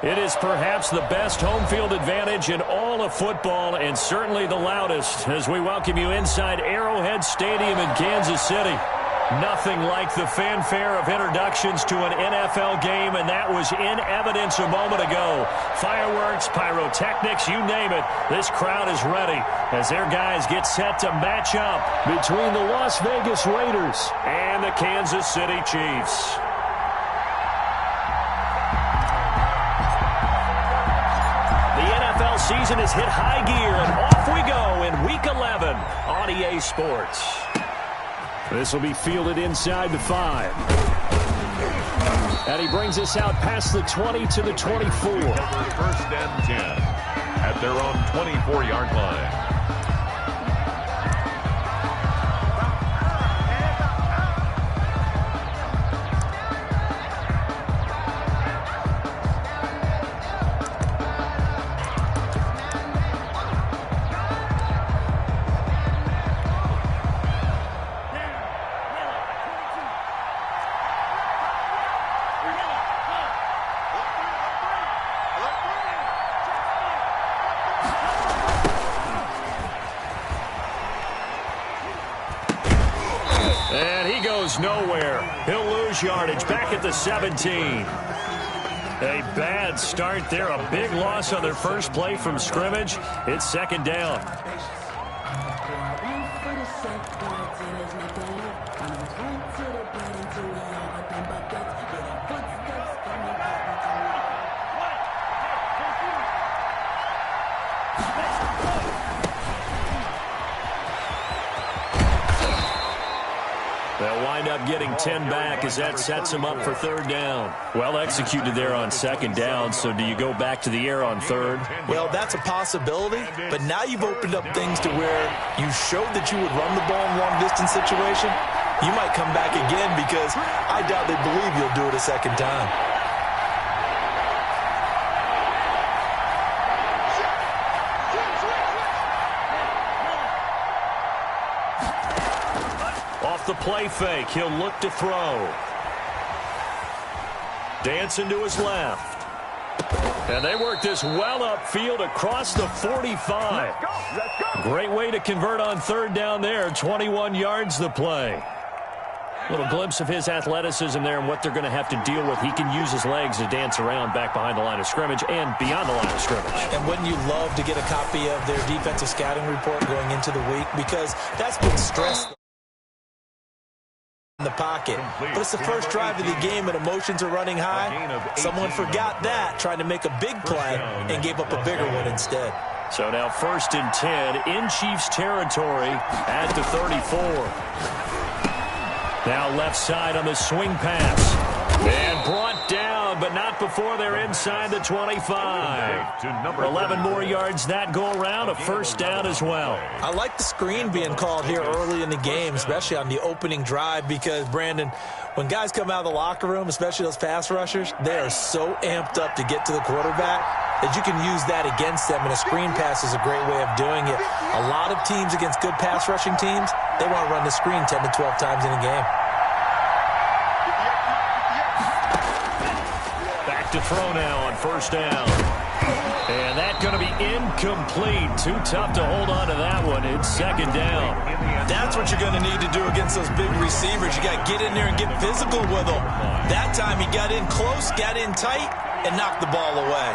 It is perhaps the best home field advantage in all of football and certainly the loudest as we welcome you inside Arrowhead Stadium in Kansas City. Nothing like the fanfare of introductions to an NFL game, and that was in evidence a moment ago. Fireworks, pyrotechnics, you name it. This crowd is ready as their guys get set to match up between the Las Vegas Raiders and the Kansas City Chiefs. Season has hit high gear, and off we go in Week 11 on EA Sports. This will be fielded inside the 5. And he brings us out past the 20 to the 24. First and 10 at their own 24-yard line. Nowhere. He'll lose yardage back at the 17. A bad start there. A big loss on their first play from scrimmage. It's second down. They'll wind up getting 10 back as that sets them up for third down. Well executed there on second down, so do you go back to the air on third? Well, that's a possibility, but now you've opened up things to where you showed that you would run the ball in long-distance situation. You might come back again because I doubt they believe you'll do it a second time. The play fake. He'll look to throw. Dancing to his left. And they work this well upfield across the 45. Great way to convert on third down there. 21 yards the play. Little glimpse of his athleticism there and what they're going to have to deal with. He can use his legs to dance around back behind the line of scrimmage and beyond the line of scrimmage. And wouldn't you love to get a copy of their defensive scouting report going into the week? Because that's been stressed in the pocket. But it's the first drive of the game and emotions are running high. Someone forgot that, trying to make a big play and gave up a bigger one instead. So now first and 10 in Chiefs territory at the 34. Now left side on the swing pass. And brought down, but not before they're inside the 25. 11 more yards that go around, a first down as well. I like the screen being called here early in the game, especially on the opening drive, because, Brandon, when guys come out of the locker room, especially those pass rushers, they are so amped up to get to the quarterback that you can use that against them, and a screen pass is a great way of doing it. A lot of teams against good pass rushing teams, they want to run the screen 10 to 12 times in a game. To throw now on first down. And that's going to be incomplete. Too tough to hold on to that one. It's second down. That's what you're going to need to do against those big receivers. You got to get in there and get physical with them. That time he got in close, got in tight, and knocked the ball away.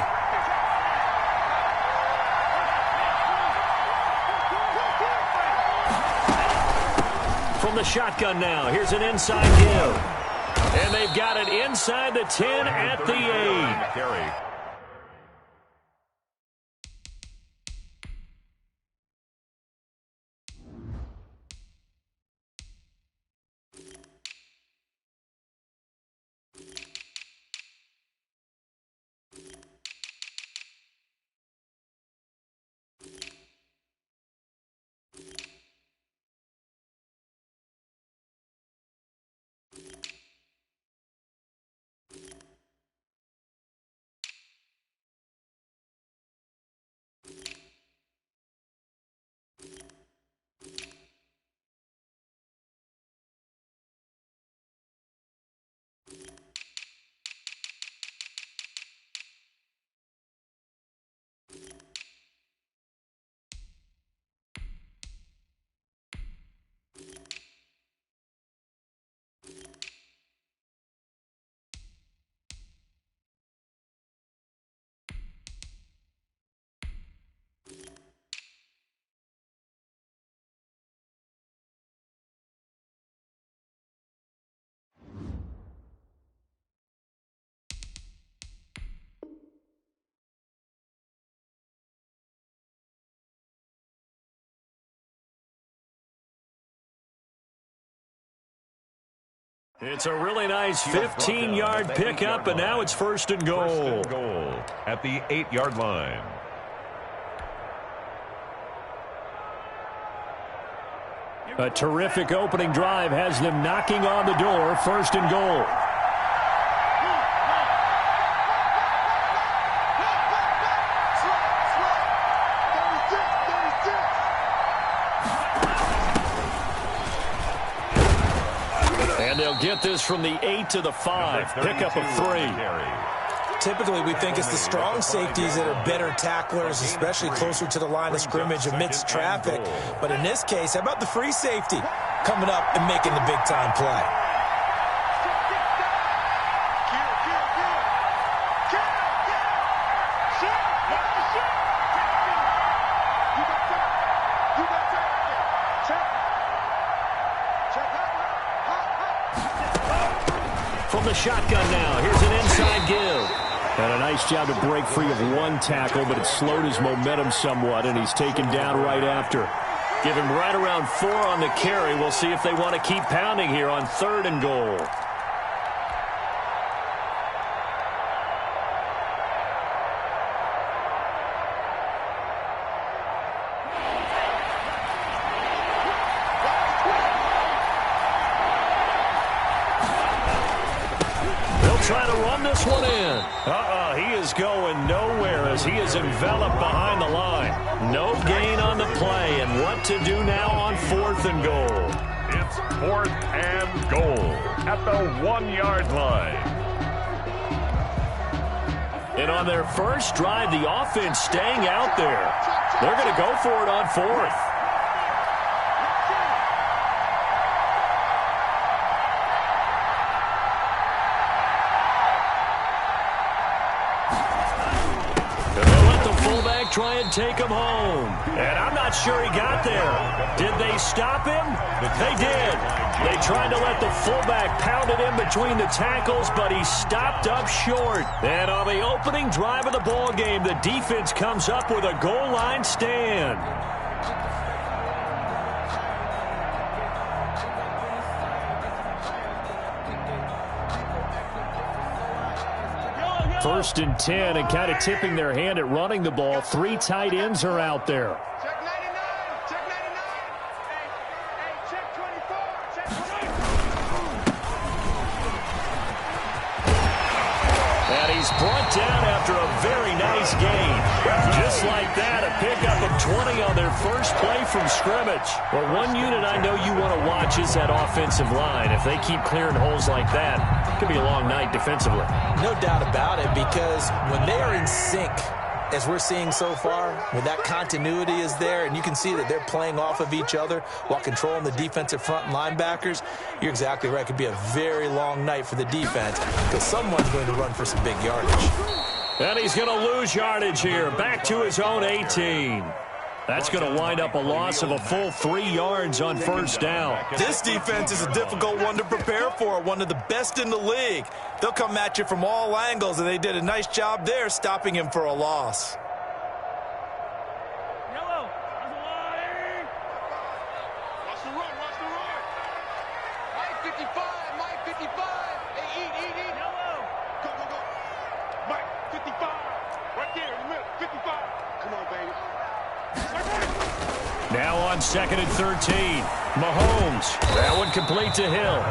From the shotgun now, here's an inside give. And they've got it inside the 10 at the 8. It's a really nice 15-yard pickup, and now it's first and goal. At the 8-yard line. A terrific opening drive has them knocking on the door, first and goal. And they'll get this from the 8 to the 5, pickup of 3. Typically, we think it's the strong safeties that are better tacklers, especially closer to the line of scrimmage amidst traffic. But in this case, how about the free safety coming up and making the big-time play? From the shotgun now, here's an inside give. And a nice job to break free of one tackle, but it slowed his momentum somewhat, and he's taken down right after. Give him right around 4 on the carry. We'll see if they want to keep pounding here on 3rd and goal. Try to run this one in. He is going nowhere as he is enveloped behind the line. No gain on the play, and what to do now on 4th and goal. It's 4th and goal at the 1-yard line. And on their first drive, the offense staying out there. They're going to go for it on 4th. Try and take him home. And I'm not sure he got there. Did they stop him? They did. They tried to let the fullback pound it in between the tackles, but he stopped up short. And on the opening drive of the ball game, the defense comes up with a goal line stand. First and 10, and kind of tipping their hand at running the ball. 3 tight ends are out there. Check 99. Check 99. Hey, check 24. Check 24. And he's brought down after a very nice gain. Just like that, a pickup of 20 on their first play from scrimmage. Well, one unit I know you want to watch is that offensive line. If they keep clearing holes like that, it could be a long night defensively. No doubt about it, because when they are in sync, as we're seeing so far, when that continuity is there and you can see that they're playing off of each other while controlling the defensive front and linebackers, you're exactly right. It could be a very long night for the defense because someone's going to run for some big yardage. And he's going to lose yardage here, back to his own 18. That's going to wind up a loss of a full 3 yards on first down. This defense is a difficult one to prepare for, one of the best in the league. They'll come at you from all angles, and they did a nice job there stopping him for a loss. Yellow. That's a line. Watch the run. Watch the run. Mike 55. Mike 55. Hey, eat. Yellow. Go. Mike 55. Right there in the middle. 55. Come on, baby. Now on 2nd and 13. Mahomes. That one complete to Hill.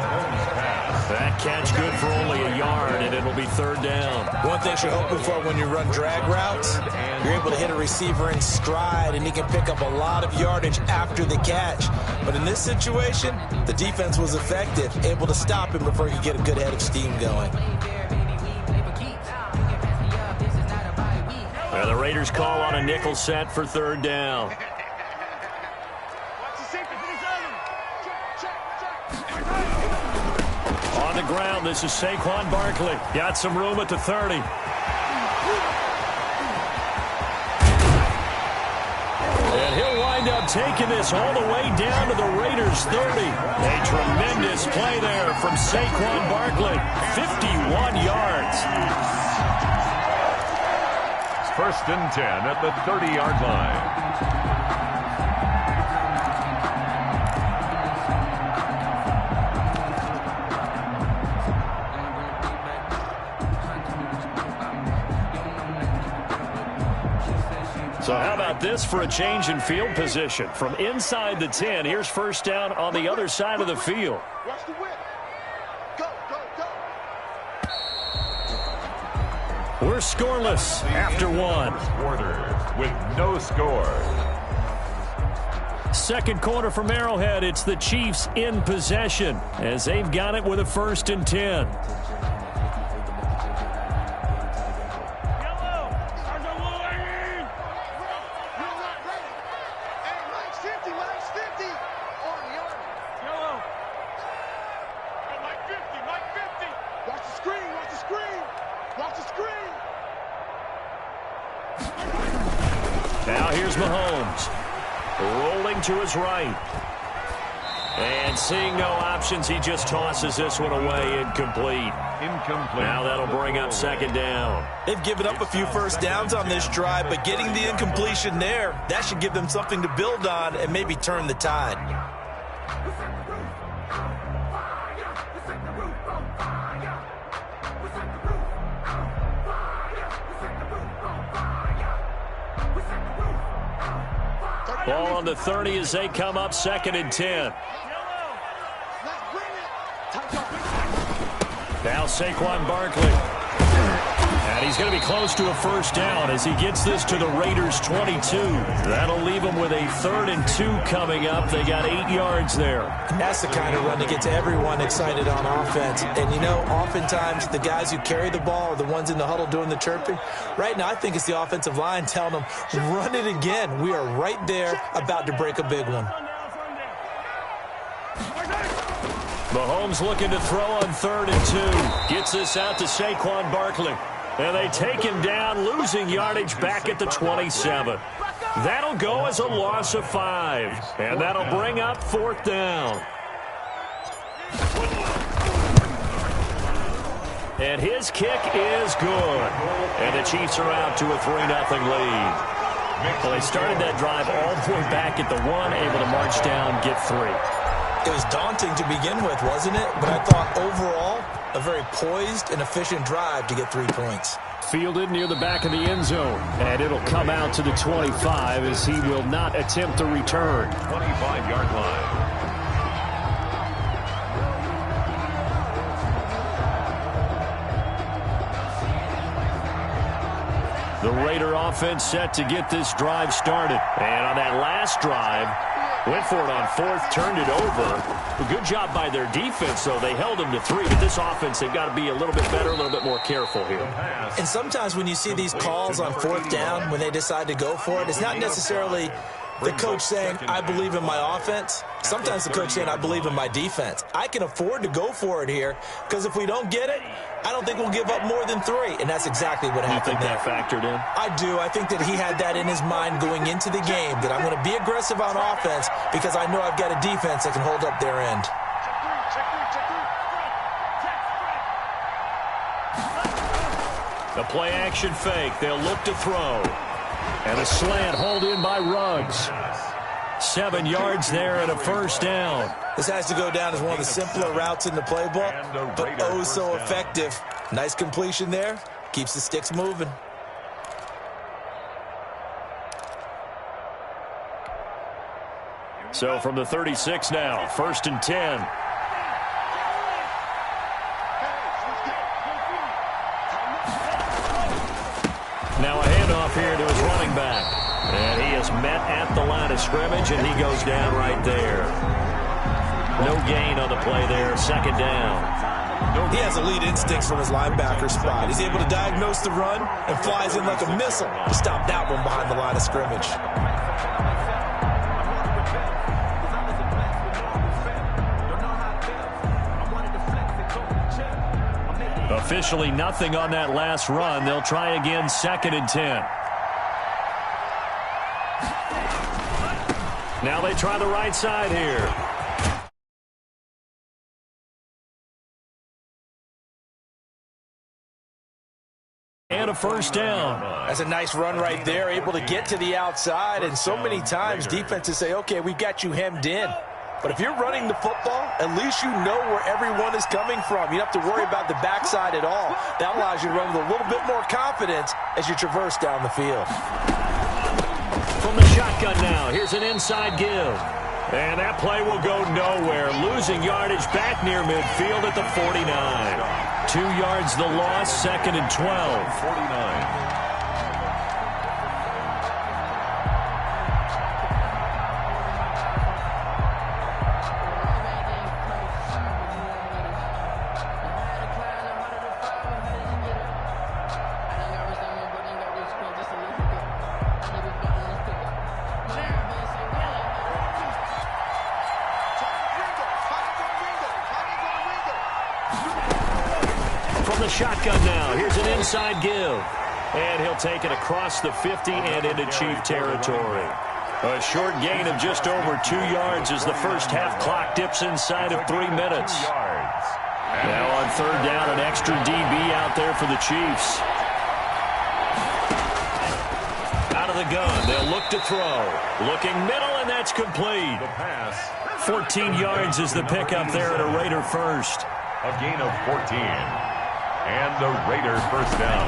That catch good for only a yard, and it'll be 3rd down. One thing you're hoping for when you run drag routes, you're able to hit a receiver in stride, and he can pick up a lot of yardage after the catch. But in this situation, the defense was effective, able to stop him before he could get a good head of steam going. And the Raiders call on a nickel set for 3rd down. On the ground, this is Saquon Barkley. Got some room at the 30. And he'll wind up taking this all the way down to the Raiders' 30. A tremendous play there from Saquon Barkley. 51 yards. 1st and 10 at the 30-yard line. about this for a change in field position? From inside the 10, here's first down on the other side of the field. Watch the whip. Go, go, go. We're scoreless after one. Quarter with no score. Second quarter from Arrowhead. It's the Chiefs in possession as they've got it with a 1st and 10. Now here's Mahomes. Rolling to his right. And seeing no options, he just tosses this one away incomplete. Now that'll bring up 2nd down. They've given up a few first downs on this drive, but getting the incompletion there, that should give them something to build on and maybe turn the tide. Ball on the 30 as they come up 2nd and 10. Now Saquon Barkley. And he's going to be close to a first down as he gets this to the Raiders' 22. That'll leave them with a 3rd and 2 coming up. They got 8 yards there. That's the kind of run that gets everyone excited on offense. And, you know, oftentimes the guys who carry the ball are the ones in the huddle doing the chirping. Right now, I think it's the offensive line telling them, run it again. We are right there about to break a big one. Mahomes looking to throw on 3rd and 2. Gets this out to Saquon Barkley. And they take him down, losing yardage back at the 27. That'll go as a loss of 5. And that'll bring up 4th down. And his kick is good. And the Chiefs are out to a 3-0 lead. Well, they started that drive all the way back at the 1, able to march down, get 3. It was daunting to begin with, wasn't it? But I thought overall, a very poised and efficient drive to get 3 points. Fielded near the back of the end zone. And it'll come out to the 25 as he will not attempt to return. 25-yard line. The Raider offense set to get this drive started. And on that last drive, went for it on 4th, turned it over. A good job by their defense, though. They held them to 3. But this offense, they've got to be a little bit better, a little bit more careful here. And sometimes when you see these calls on 4th down, when they decide to go for it, it's not necessarily the coach saying, I believe in my offense. Sometimes the coach saying, I believe in my defense. I can afford to go for it here because if we don't get it, I don't think we'll give up more than 3. And that's exactly what happened. You think that factored in? I do. I think that he had that in his mind going into the game, that I'm going to be aggressive on offense because I know I've got a defense that can hold up their end. The play action fake. They'll look to throw. And a slant hauled in by Ruggs. 7 yards there and a first down. This has to go down as one of the simpler routes in the playbook, but oh so effective. Nice completion there. Keeps the sticks moving. So from the 36 now, 1st and 10. Now a handoff here to his running back. And he is met at the line of scrimmage, and he goes down right there. No gain on the play there, 2nd down. He has elite instincts from his linebacker spot. He's able to diagnose the run and flies in like a missile to stop that one behind the line of scrimmage. Officially nothing on that last run. They'll try again, 2nd and 10. Now they try the right side here. And a first down. That's a nice run right there, able to get to the outside. And so many times defenses say, okay, we've got you hemmed in. But if you're running the football, at least you know where everyone is coming from. You don't have to worry about the backside at all. That allows you to run with a little bit more confidence as you traverse down the field. From the shotgun now, here's an inside give. And that play will go nowhere. Losing yardage back near midfield at the 49. 2 yards the loss, 2nd and 12. 49. Shotgun now. Here's an inside give. And he'll take it across the 50 and into Chief territory. A short gain of just over 2 yards as the first half clock dips inside of 3 minutes. Now on 3rd down, an extra DB out there for the Chiefs. Out of the gun, they'll look to throw. Looking middle, and that's complete. The pass. 14 yards is the pickup there at a Raider first. A gain of 14. And the Raiders first down.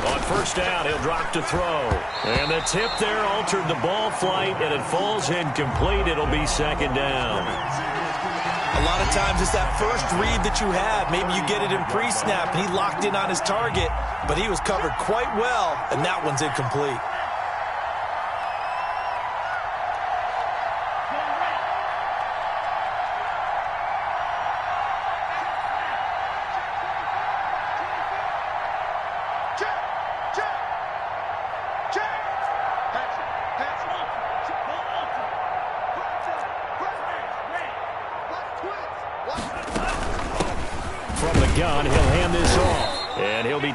On 1st down, he'll drop to throw. And the tip there altered the ball flight, and it falls incomplete. It'll be 2nd down. A lot of times it's that first read that you have. Maybe you get it in pre-snap, and he locked in on his target, but he was covered quite well, and that one's incomplete.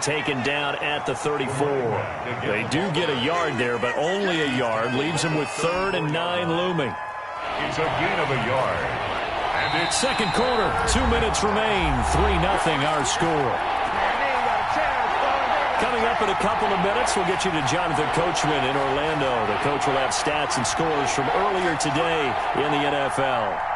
Taken down at the 34. They do get a yard there, but only a yard. Leaves them with 3rd and 9 looming. It's a gain of a yard. And it's 2nd quarter. 2 minutes remain. 3-0 our score. Coming up in a couple of minutes, we'll get you to Jonathan Coachman in Orlando. The coach will have stats and scores from earlier today in the NFL.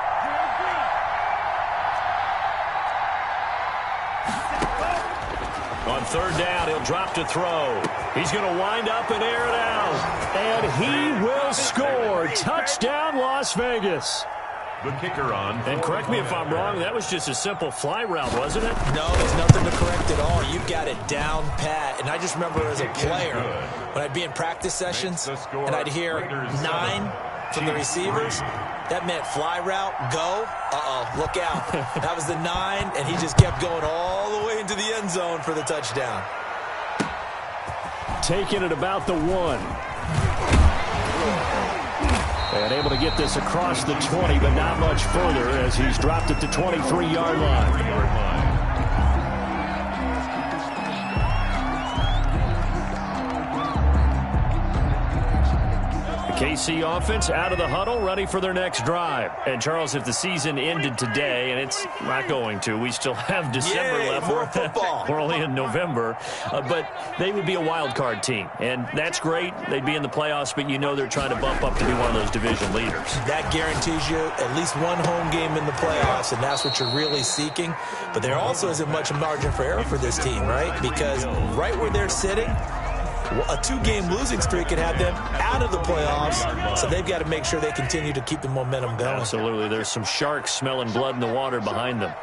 On 3rd down, he'll drop to throw. He's going to wind up and air it out. And he will score. Touchdown, Las Vegas. The kicker on. And correct me if I'm wrong, that was just a simple fly route, wasn't it? No, there's nothing to correct at all. You've got it down pat. And I just remember as a player, when I'd be in practice sessions, and I'd hear 9 from the receivers, that meant fly route, go. Look out. That was the 9, and he just kept going all the way into the end zone for the touchdown. Taking it about the 1. And able to get this across the 20, but not much further as he's dropped at the 23-yard line. KC offense out of the huddle, ready for their next drive. And, Charles, if the season ended today, and it's not going to, we still have December left. More football. We're only in November. But they would be a wild card team. And that's great. They'd be in the playoffs, but you know they're trying to bump up to be one of those division leaders. That guarantees you at least one home game in the playoffs, and that's what you're really seeking. But there also isn't much margin for error for this team, right? Because right where they're sitting, a 2-game losing streak could have them out of the playoffs, so they've got to make sure they continue to keep the momentum going. Absolutely. There's some sharks smelling blood in the water behind them.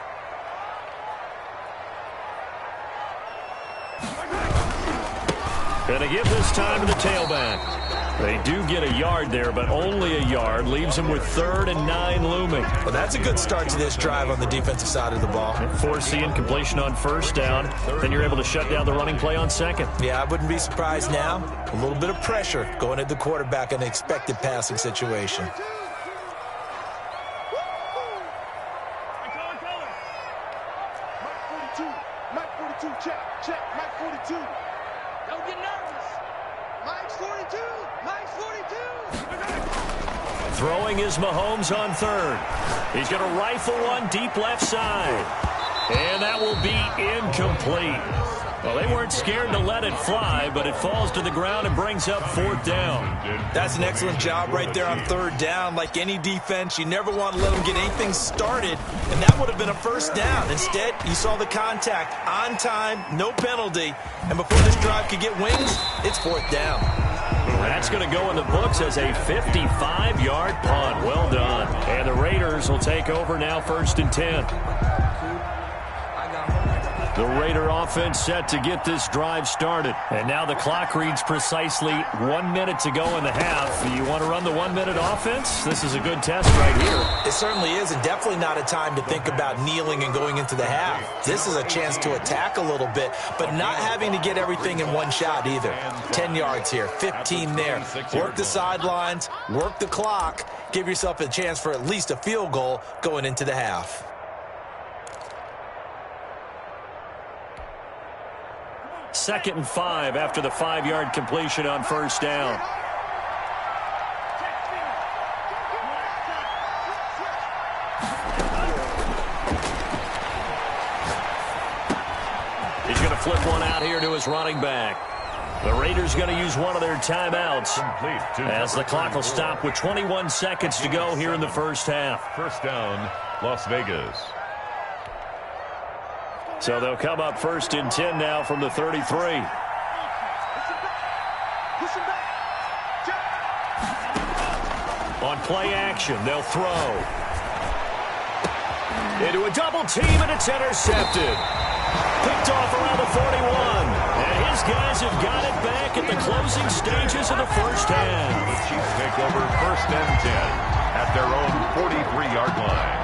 Going to give this time to the tailback. They do get a yard there, but only a yard. Leaves them with 3rd and 9 looming. Well, that's a good start to this drive on the defensive side of the ball. Forcing completion on 1st down. Then you're able to shut down the running play on 2nd. Yeah, I wouldn't be surprised now. A little bit of pressure going at the quarterback in an expected passing situation. Mike 42, check, Mike 42. Don't get nervous. Mike's 42, Mike's 42. Throwing is Mahomes on 3rd. He's going to rifle one deep left side. And that will be incomplete. Well, they weren't scared to let it fly, but it falls to the ground and brings up 4th down. That's an excellent job right there on 3rd down. Like any defense, you never want to let them get anything started, and that would have been a 1st down. Instead, you saw the contact on time, no penalty, and before this drive could get wings, it's 4th down. That's going to go in the books as a 55-yard punt. Well done. And the Raiders will take over now, 1st and 10. The Raider offense set to get this drive started. And now the clock reads precisely 1 minute to go in the half. You want to run the 1 minute offense? This is a good test right here. It certainly is, and definitely not a time to think about kneeling and going into the half. This is a chance to attack a little bit, but not having to get everything in one shot either. 10 yards here, 15 there. Work the sidelines, work the clock, give yourself a chance for at least a field goal going into the half. Second and 5 after the 5-yard completion on 1st down. He's going to flip one out here to his running back. The Raiders going to use one of their timeouts as the clock will stop with 21 seconds to go here in the first half. First down, Las Vegas. So they'll come up 1st and 10 now from the 33. On play action, they'll throw. Into a double team, and it's intercepted. Picked off around the 41. And his guys have got it back at the closing stages of the first half. The Chiefs take over 1st and 10 at their own 43-yard line.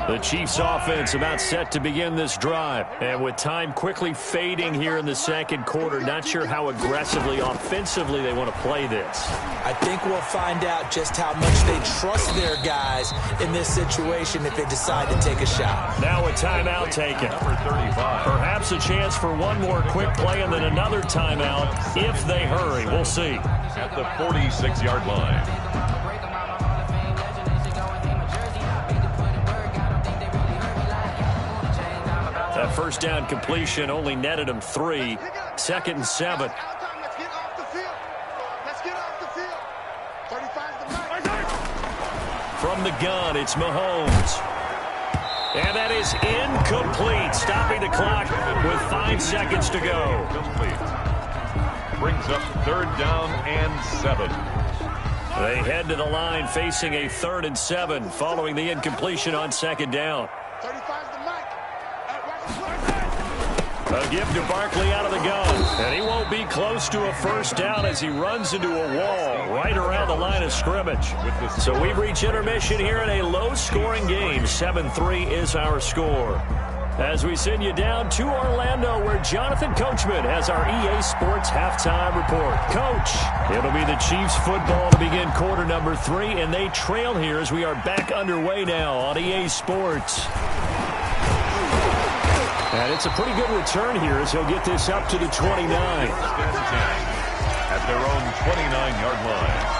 The Chiefs offense about set to begin this drive. And with time quickly fading here in the second quarter, not sure how aggressively, offensively they want to play this. I think we'll find out just how much they trust their guys in this situation if they decide to take a shot. Now a timeout taken. Number 35. Perhaps a chance for one more quick play and then another timeout if they hurry. We'll see. At the 46-yard line. That first down completion only netted him 3. 2nd and 7. Let's get off the field. Let's get off the field. 35's the mark. From the gun, it's Mahomes. And that is incomplete, stopping the clock with 5 seconds to go. Complete. Brings up 3rd down and 7. They head to the line facing a 3rd and 7 following the incompletion on 2nd down. 35's the mark. A give to Barkley out of the gun. And he won't be close to a first down as he runs into a wall right around the line of scrimmage. So we've reached intermission here in a low-scoring game. 7-3 is our score. As we send you down to Orlando, where Jonathan Coachman has our EA Sports halftime report. Coach, it'll be the Chiefs football to begin quarter number 3, and they trail here as we are back underway now on EA Sports. And it's a pretty good return here as he'll get this up to the 29. At their own 29-yard line.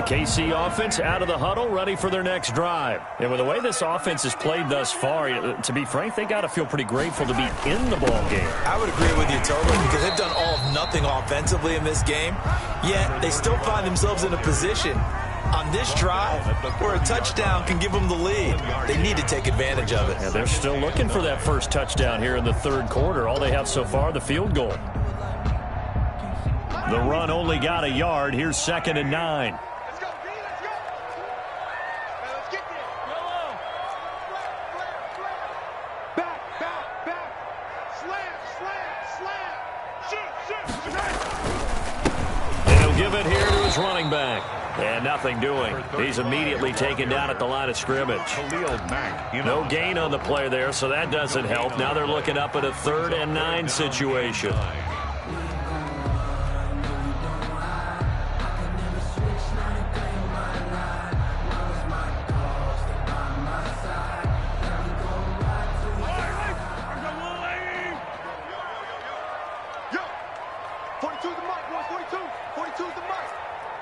KC offense out of the huddle, ready for their next drive. And with the way this offense has played thus far, to be frank, they got to feel pretty grateful to be in the ball game. I would agree with you totally because they've done all of nothing offensively in this game, yet they still find themselves in a position on this drive where a touchdown can give them the lead. They need to take advantage of it. Yeah, they're still looking for that first touchdown here in the 3rd quarter. All they have so far, the field goal. The run only got a yard. Here's 2nd and 9. Running back. And nothing doing. He's immediately taken down at the line of scrimmage. No gain on the play there, so that doesn't help. Now they're looking up at a 3rd and 9 situation.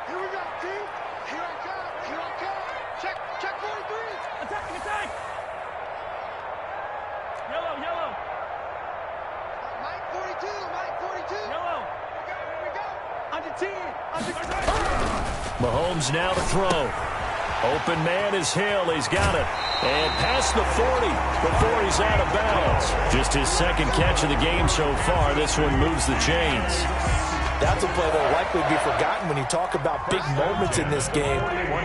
Here we go, team. Here Mahomes now to throw. Open man is Hill. He's got it. And past the 40 before he's out of bounds. Just his second catch of the game so far. This one moves the chains. That's a play that will likely be forgotten when you talk about big moments in this game.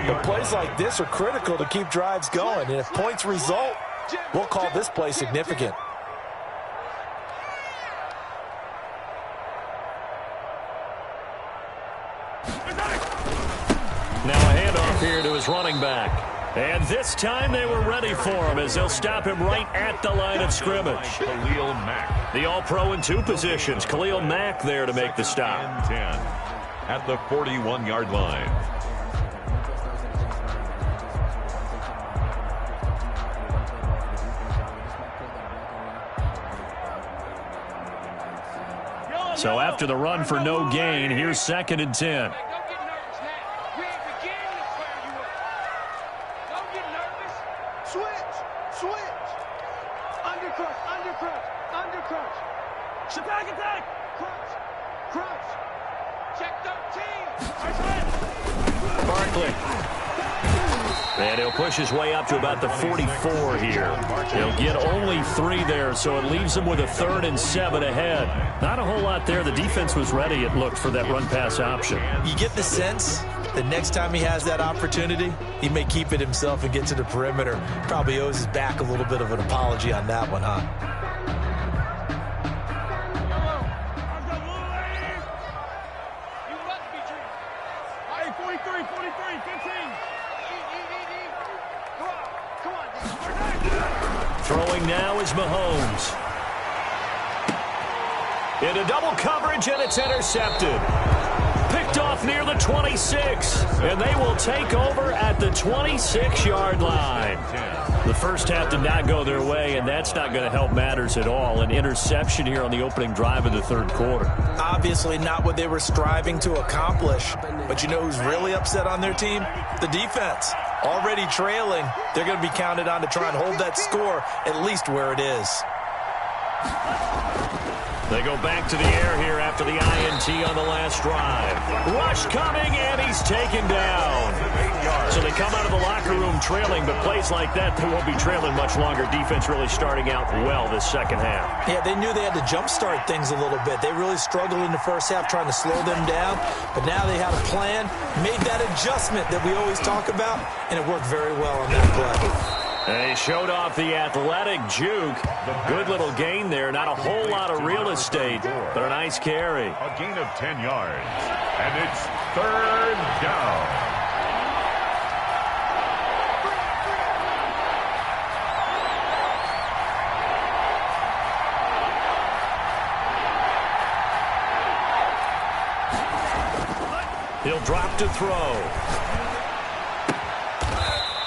But plays like this are critical to keep drives going. And if points result, we'll call this play significant. Now a handoff here to his running back. And this time they were ready for him as they'll stop him right at the line of scrimmage. Khalil Mack. The All-Pro in two positions. Khalil Mack there to make the stop. 10 at the 41-yard line. So after the run for no gain, here's 2nd and 10. And he'll push his way up to about the 44 here. He'll get only 3 there, so it leaves him with a 3rd and 7 ahead. Not a whole lot there. The defense was ready, it looked, for that run-pass option. You get the sense that next time he has that opportunity, he may keep it himself and get to the perimeter. Probably owes his back a little bit of an apology on that one, huh? Throwing now is Mahomes. Into double coverage, and it's intercepted. Picked off near the 26, and they will take over at the 26-yard line. The first half did not go their way, and that's not going to help matters at all. An interception here on the opening drive of the third quarter. Obviously not what they were striving to accomplish, but you know who's really upset on their team? The defense. Already trailing, they're going to be counted on to try and hold that score at least where it is. They go back to the air here after the INT on the last drive. Rush coming, and he's taken down. So they come out of the locker room trailing, but plays like that, they won't be trailing much longer. Defense really starting out well this second half. Yeah, they knew they had to jumpstart things a little bit. They really struggled in the first half trying to slow them down, but now they had a plan, made that adjustment that we always talk about, and it worked very well on that play. They showed off the athletic juke. Good little gain there. Not a whole lot of real estate, but a nice carry. A gain of 10 yards. And it's 3rd down. He'll drop to throw.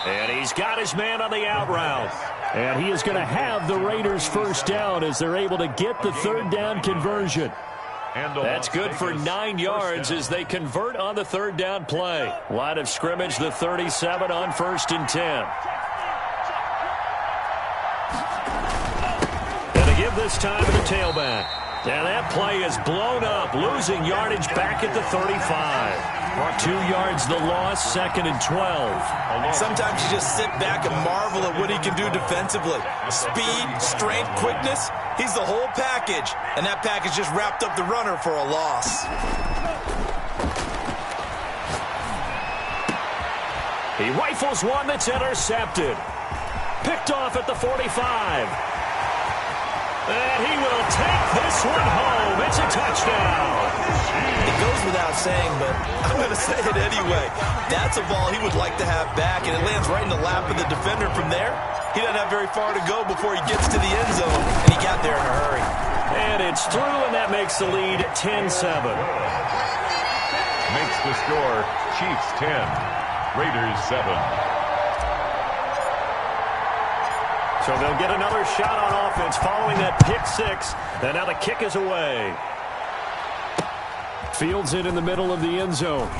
And he's got his man on the out route. And he is going to have the Raiders first down as they're able to get the 3rd down conversion. That's good for 9 yards as they convert on the 3rd down play. Line of scrimmage, the 37 on 1st and 10. And they give this time to the tailback. And that play is blown up, losing yardage back at the 35. 2 yards the loss, 2nd and 12. Sometimes you just sit back and marvel at what he can do defensively. Speed, strength, quickness, he's the whole package. And that package just wrapped up the runner for a loss. He rifles one that's intercepted. Picked off at the 45. And he will take this one home. It's a touchdown. It goes without saying, but I'm going to say it anyway. That's a ball he would like to have back, and it lands right in the lap of the defender from there. He doesn't have very far to go before he gets to the end zone, and he got there in a hurry. And it's through, and that makes the lead 10-7. Makes the score Chiefs 10, Raiders 7. So they'll get another shot on offense following that pick six. And now the kick is away. Fields it in the middle of the end zone.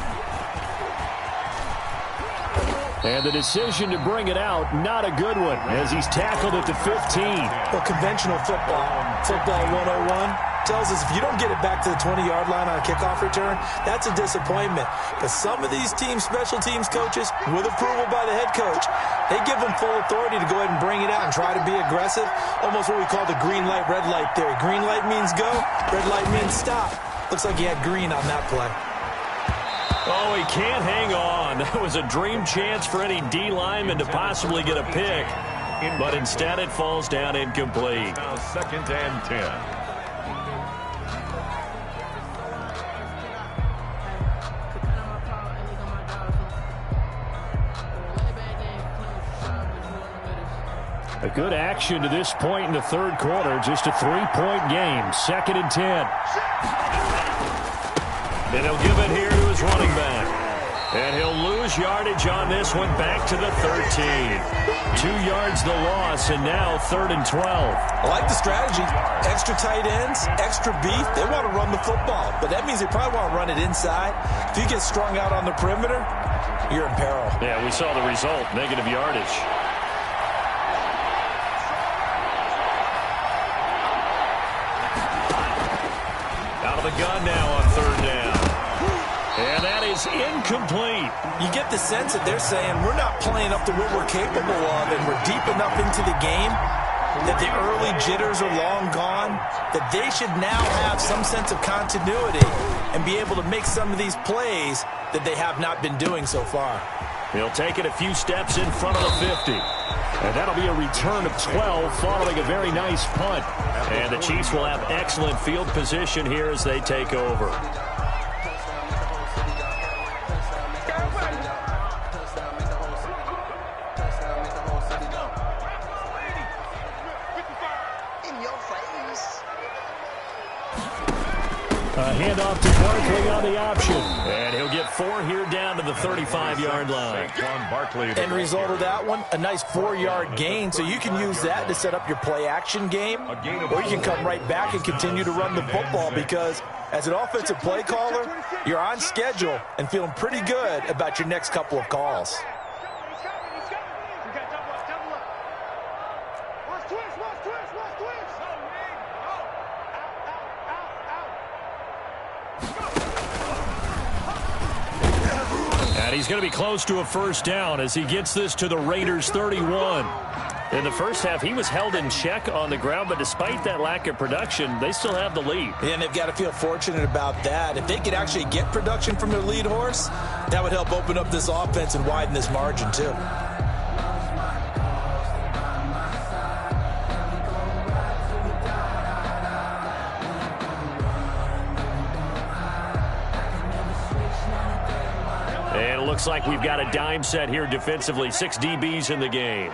And the decision to bring it out, not a good one, as he's tackled at the 15. Well, conventional football 101, tells us if you don't get it back to the 20-yard line on a kickoff return, that's a disappointment. But some of these teams, special teams coaches, with approval by the head coach, they give them full authority to go ahead and bring it out and try to be aggressive, almost what we call the green light, red light theory. Green light means go, red light means stop. Looks like he had green on that play. Oh, he can't hang on. That was a dream chance for any D lineman to possibly get a pick. But instead it falls down incomplete. Now 2nd and 10. A good action to this point in the third quarter. Just a 3-point game. 2nd and 10. And he'll give it here to his running back. And he'll lose yardage on this one, back to the 13. 2 yards the loss, and now 3rd and 12. I like the strategy. Extra tight ends, extra beef. They want to run the football, but that means they probably want to run it inside. If you get strung out on the perimeter, you're in peril. Yeah, we saw the result, negative yardage. Out of the gun now on 3rd down. And that is incomplete. You get the sense that they're saying we're not playing up to what we're capable of, and we're deep enough into the game that the early jitters are long gone, that they should now have some sense of continuity and be able to make some of these plays that they have not been doing so far. He'll take it a few steps in front of the 50. And that'll be a return of 12 following a very nice punt. And the Chiefs will have excellent field position here as they take over. A handoff to Barkley on the option. And he'll get 4 here down to the 35-yard line. End result of that one, a nice 4-yard gain. So you can use that to set up your play-action game, or you can come right back and continue to run the football, because as an offensive play caller, you're on schedule and feeling pretty good about your next couple of calls. And he's going to be close to a first down as he gets this to the Raiders' 31. In the first half, he was held in check on the ground, but despite that lack of production, they still have the lead. Yeah, and they've got to feel fortunate about that. If they could actually get production from their lead horse, that would help open up this offense and widen this margin, too. And it looks like we've got a dime set here defensively. 6 DBs in the game.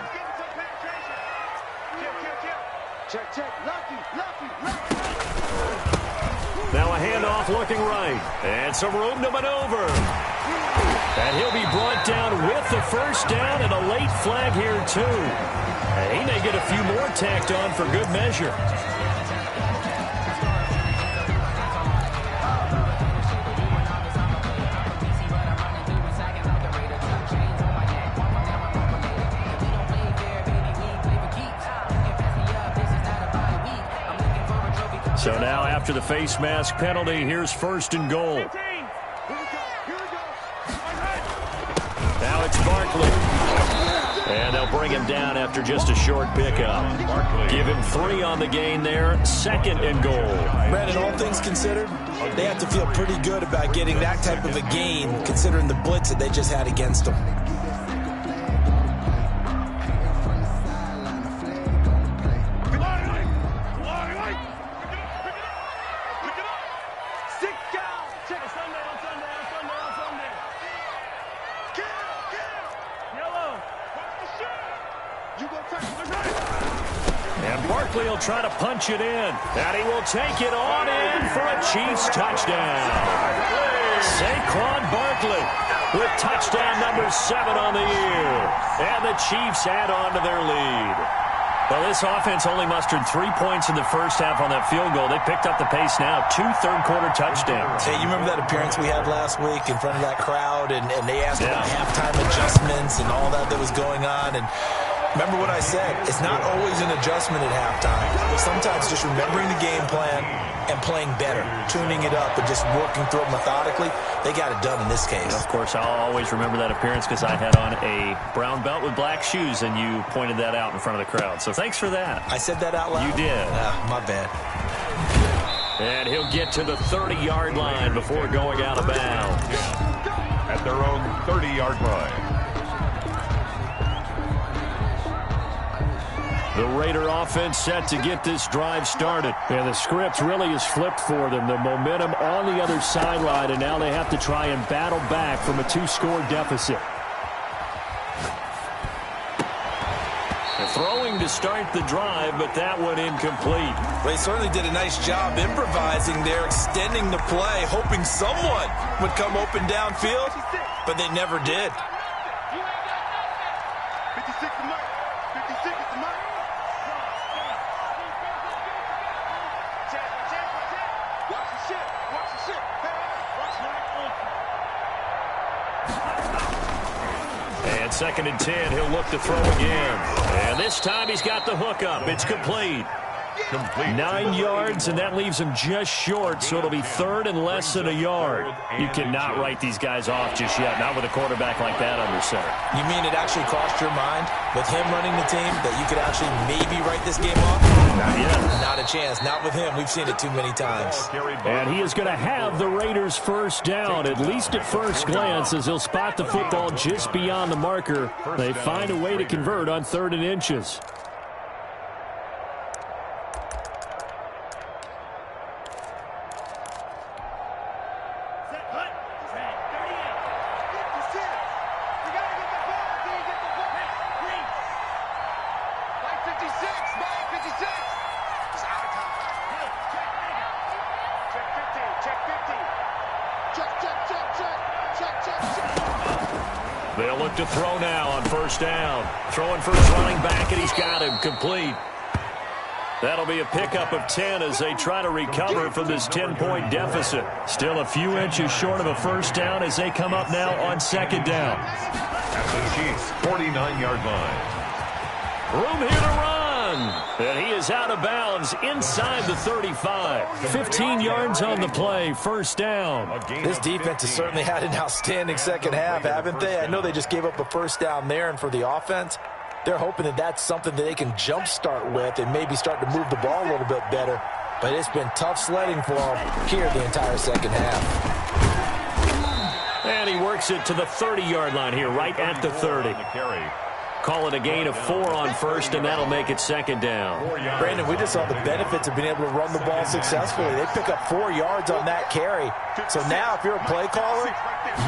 Now a handoff looking right. And some room to maneuver. And he'll be brought down with the first down, and a late flag here, too. And he may get a few more tacked on for good measure. So now after the face mask penalty, here's 1st and goal. Now it's Barkley. And they'll bring him down after just a short pickup. Give him 3 on the gain there. 2nd and goal. Brandon, all things considered, they have to feel pretty good about getting that type of a gain, considering the blitz that they just had against them. Try to punch it in, and he will take it on in for a Chiefs touchdown. Saquon Barkley with touchdown number 7 on the year, and the Chiefs add on to their lead. Well, this offense only mustered 3 points in the first half on that field goal. They picked up the pace now, 2 third-quarter touchdowns. Hey, you remember that appearance we had last week in front of that crowd, and they asked about halftime adjustments and all that was going on, and Remember what I said. It's not always an adjustment at halftime. Sometimes just remembering the game plan and playing better, tuning it up and just working through it methodically. They got it done in this case. Of course, I'll always remember that appearance because I had on a brown belt with black shoes, and you pointed that out in front of the crowd. So thanks for that. I said that out loud? You did. My bad. And he'll get to the 30-yard line before going out of bounds. At their own 30-yard line. The Raider offense set to get this drive started. And the script really is flipped for them. The momentum on the other sideline, and now they have to try and battle back from a 2-score deficit. They're throwing to start the drive, but that one incomplete. They certainly did a nice job improvising there, extending the play, hoping someone would come open downfield, but they never did. 56 to Mike. 56 to Mike. Watch the shit. Watch the shit. Watch the And 2nd and 10, he'll look to throw again. And this time he's got the hook up. It's complete. 9 yards, and that leaves him just short, so it'll be 3rd and less than a yard. You cannot write these guys off just yet, not with a quarterback like that under center. You mean it actually crossed your mind with him running the team that you could actually maybe write this game off? Not yet. Not a chance. Not with him. We've seen it too many times. And he is going to have the Raiders first down, at least at first glance, as he'll spot the football just beyond the marker. They find a way to convert on 3rd and inches. They'll look to throw now on 1st down. Throwing for his running back, and he's got him complete. That'll be a pickup of 10 as they try to recover from this 10-point deficit. Still a few inches short of a 1st down as they come up now on 2nd down. At the Chiefs' 49-yard line. Room here to run. And he is out of bounds inside the 35. 15 yards on the play, 1st down. This defense has certainly had an outstanding second half, haven't they? I know they just gave up a 1st down there, and for the offense, they're hoping that that's something that they can jumpstart with and maybe start to move the ball a little bit better. But it's been tough sledding for them here the entire second half. And he works it to the 30-yard line here, right at the 30. Call it a gain of 4 on 1st, and that'll make it 2nd down. Brandon, we just saw the benefits of being able to run the ball successfully. They pick up 4 yards on that carry. So now if you're a play caller,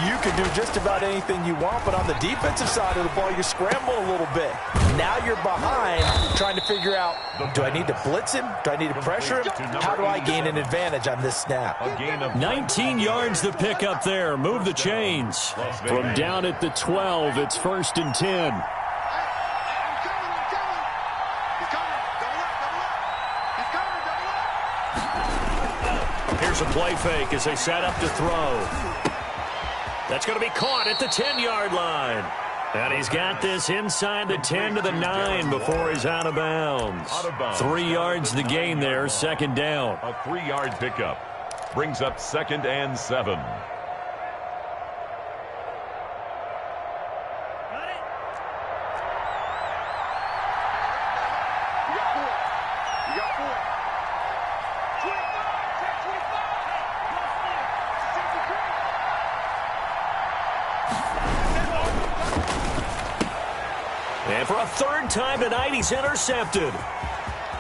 you can do just about anything you want. But on the defensive side of the ball, you scramble a little bit. Now you're behind trying to figure out, do I need to blitz him? Do I need to pressure him? How do I gain an advantage on this snap? 19 yards the pick up there. Move the chains. From down at the 12, it's 1st and 10. Here's a play fake as they set up to throw. That's going to be caught at the 10-yard line. And he's got this inside the 10 to the 9 before he's out of bounds. 3 yards the gain there, 2nd down. A 3-yard pickup brings up 2nd and 7. And for a 3rd time tonight, he's intercepted.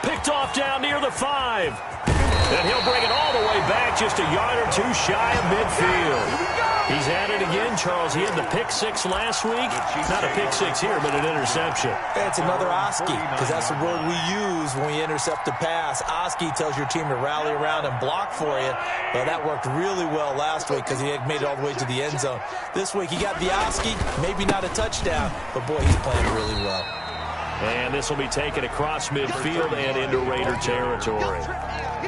Picked off down near the 5. And he'll bring it all the way back, just a yard or 2 shy of midfield. He's at it again, Charles. He had the pick 6 last week. Not a pick 6 here, but an interception. It's another Oski, because that's the word we use when we intercept a pass. Oski tells your team to rally around and block for you. Well, that worked really well last week because he had made it all the way to the end zone. This week he got the Oski, maybe not a touchdown, but boy, he's playing really well. And this will be taken across midfield and into Raider territory.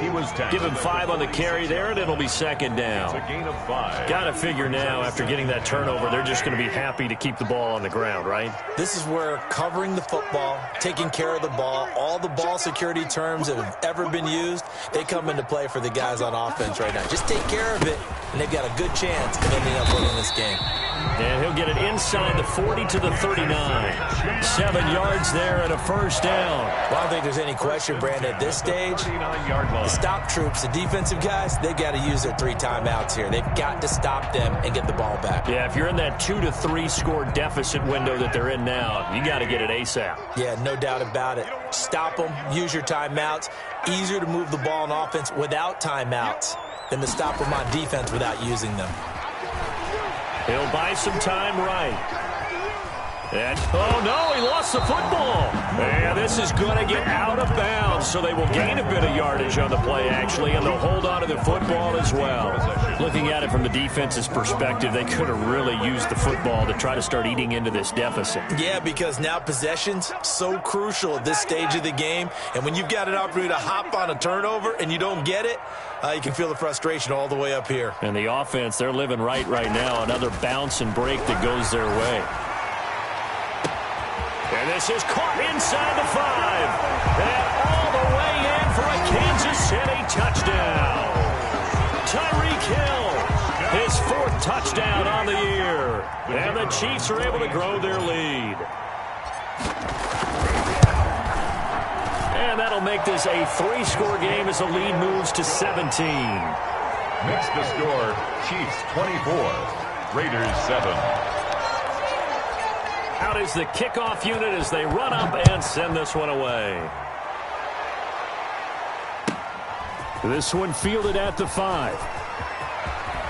He was tackled. Give him 5 on the carry there, and it'll be second down. It's a gain of 5. Got to figure now, after getting that turnover, they're just going to be happy to keep the ball on the ground, right? This is where covering the football, taking care of the ball, all the ball security terms that have ever been used, they come into play for the guys on offense right now. Just take care of it, and they've got a good chance of ending up winning this game. And he'll get it inside the 40 to the 39. 7 yards there and a first down. Well, I don't think there's any question, Brandon, at this stage, the stop troops, the defensive guys, they've got to use their 3 timeouts here. They've got to stop them and get the ball back. Yeah, if you're in that 2 to 3 score deficit window that they're in now, you got to get it ASAP. Yeah, no doubt about it. Stop them, use your timeouts. Easier to move the ball on offense without timeouts than to stop them on defense without using them. He'll buy some time right. And, oh, no, he lost the football. And this is going to get out of bounds, so they will gain a bit of yardage on the play, actually, and they'll hold on to the football as well. Looking at it from the defense's perspective, they could have really used the football to try to start eating into this deficit. Yeah, because now possession's so crucial at this stage of the game, and when you've got an opportunity to hop on a turnover and you don't get it, you can feel the frustration all the way up here. And the offense, they're living right now. Another bounce and break that goes their way. And this is caught inside the 5. And all the way in for a Kansas City touchdown. Tyreek Hill, his 4th touchdown on the year. And the Chiefs are able to grow their lead. And that'll make this a 3-score game as the lead moves to 17. Makes the score Chiefs 24, Raiders 7. Out is the kickoff unit as they run up and send this one away. This one fielded at the 5.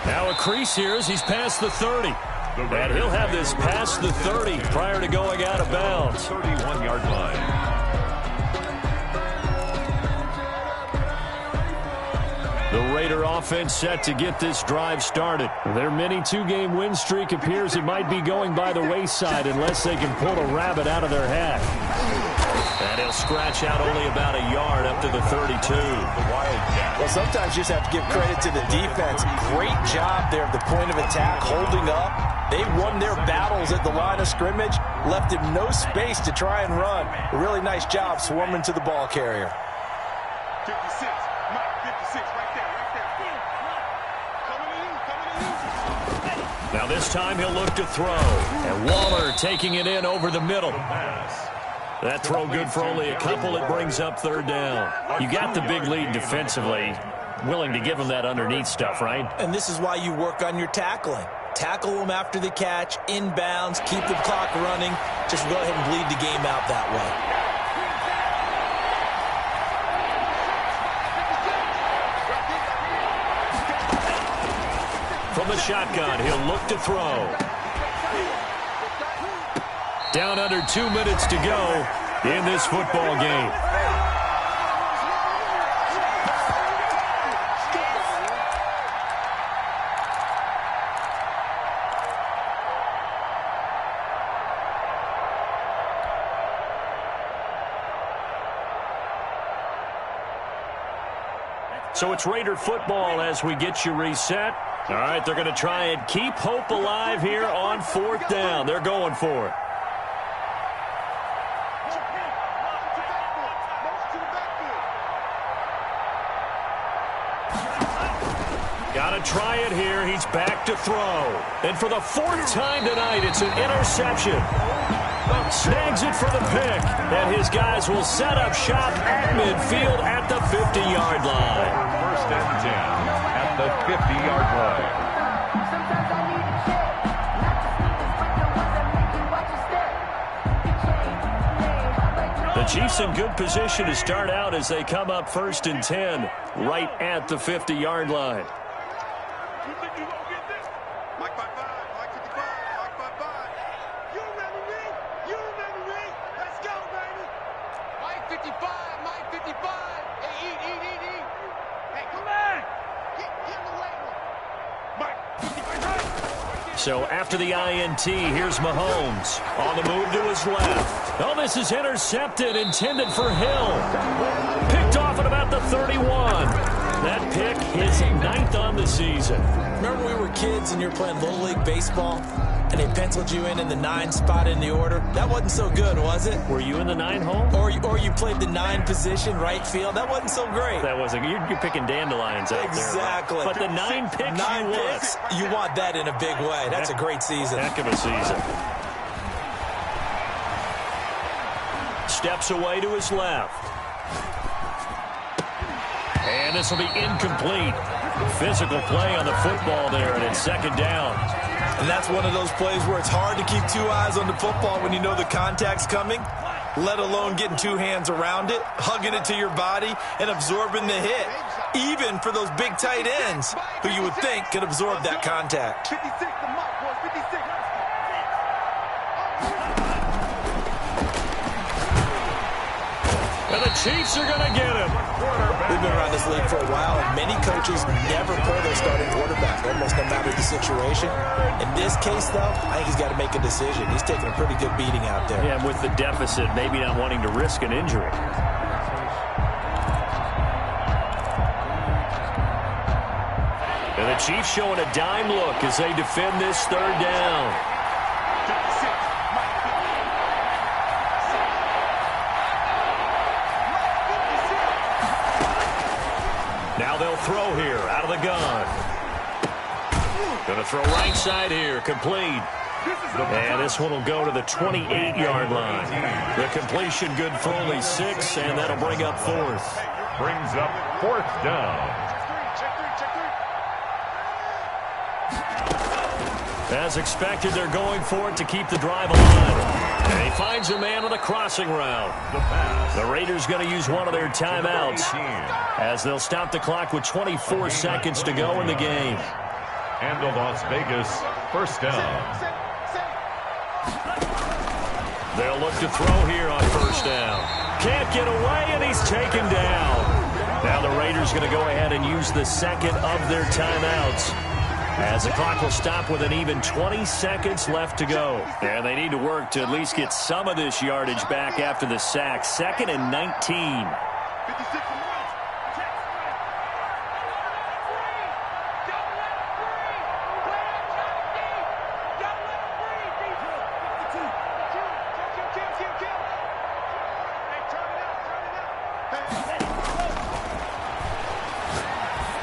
Now a crease here as he's past the 30. And he'll have this past the 30 prior to going out of bounds. 31-yard line. The Raider offense set to get this drive started. Their mini 2-game win streak appears it might be going by the wayside unless they can pull a rabbit out of their hat. And he'll scratch out only about a yard up to the 32. The Wildcat. Well, sometimes you just have to give credit to the defense. Great job there at the point of attack, holding up. They won their battles at the line of scrimmage, left him no space to try and run. A really nice job swarming to the ball carrier. 56, Mike, 56, right there. Now this time he'll look to throw. And Waller taking it in over the middle. That throw good for only a couple. It brings up 3rd down. You got the big lead defensively. Willing to give them that underneath stuff, right? And this is why you work on your tackling. Tackle them after the catch, inbounds, keep the clock running. Just go ahead and bleed the game out that way. From the shotgun, he'll look to throw. Down under 2 minutes to go in this football game. So it's Raider football as we get you reset. All right, they're going to try and keep hope alive here on 4th down. They're going for it. Got to try it here. He's back to throw. And for the 4th time tonight, it's an interception. Snags it for the pick. And his guys will set up shop at midfield at the 50-yard line. 1st and 10 at the 50-yard line. The Chiefs in good position to start out as they come up 1st and 10 right at the 50-yard line. You think you gonna get this? Mike 55, Mike 55, Mike 55. You remember me? You remember me? Let's go, baby. Mike 55, Mike 55. Hey, eat. Hey, come on. Get him the right one. Mike 55. So after the INT, here's Mahomes on the move to his left. Oh, this is intercepted, intended for Hill. Picked off at about the 31. That pick, his 9th on the season. Remember we were kids and you were playing Little League Baseball, and they penciled you in the 9 spot in the order? That wasn't so good, was it? Were you in the 9 hole? Or you played the 9 position, right field? That wasn't so great. That wasn't. You're picking dandelions out exactly. there. Right? But the 9 picks, 9 picks, you want that in a big way. That's a great season. Heck of a season. Steps away to his left. And this will be incomplete. Physical play on the football there, and it's 2nd down. And that's one of those plays where it's hard to keep 2 eyes on the football when you know the contact's coming, let alone getting 2 hands around it, hugging it to your body, and absorbing the hit, even for those big tight ends who you would think could absorb that contact. 56, the mark, boys, 56. And the Chiefs are going to get him. We've been around this league for a while, and many coaches never pull their starting quarterback, almost no matter the situation. In this case, though, I think he's got to make a decision. He's taking a pretty good beating out there. Yeah, with the deficit, maybe not wanting to risk an injury. And the Chiefs showing a dime look as they defend this 3rd down. Now they'll throw here out of the gun. Going to throw right side here, complete. And this one will go to the 28-yard line. The completion good for only 6, and that'll bring up 4th. Brings up 4th down. As expected, they're going for it to keep the drive alive. And he finds a man on a crossing route. The Raiders going to use one of their timeouts as they'll stop the clock with 24 seconds to go in the game. And the Las Vegas 1st down. They'll look to throw here on 1st down. Can't get away, and he's taken down. Now the Raiders going to go ahead and use the 2nd of their timeouts, as the clock will stop with an even 20 seconds left to go. And they need to work to at least get some of this yardage back after the sack. 2nd and 19. 56.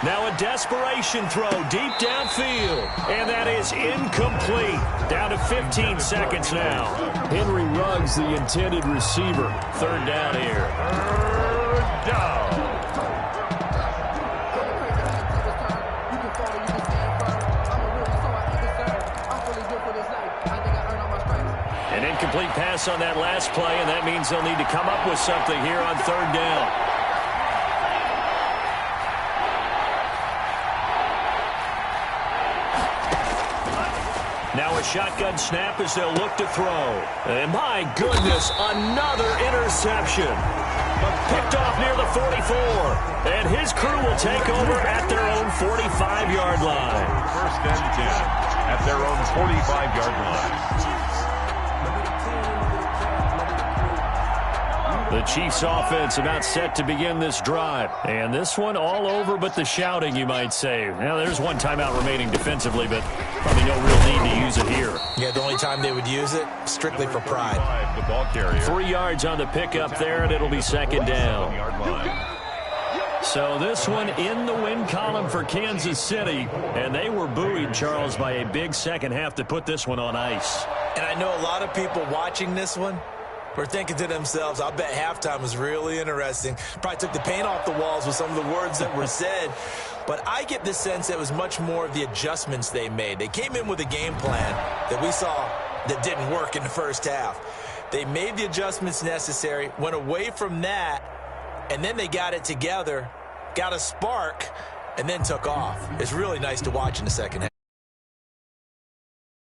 Now a desperation throw deep downfield, and that is incomplete. Down to 15 seconds now. Henry Ruggs, the intended receiver. 3rd down here. 3rd down. An incomplete pass on that last play, and that means they'll need to come up with something here on 3rd down. Now a shotgun snap as they'll look to throw. And my goodness, another interception. Picked off near the 44. And his crew will take over at their own 45-yard line. 1st and 10 at their own 45-yard line. The Chiefs offense about set to begin this drive. And this one all over but the shouting, you might say. Now, there's one timeout remaining defensively, but probably no real need to use it here. Yeah, the only time they would use it, strictly for pride. The ball carrier. 3 yards on the pickup there, and it'll be 2nd down. So this one in the win column for Kansas City. And they were buoyed, Charles, by a big second half to put this one on ice. And I know a lot of people watching this one were thinking to themselves, I bet halftime was really interesting. Probably took the paint off the walls with some of the words that were said. But I get the sense that it was much more of the adjustments they made. They came in with a game plan that we saw that didn't work in the first half. They made the adjustments necessary, went away from that, and then they got it together, got a spark, and then took off. It's really nice to watch in the second half.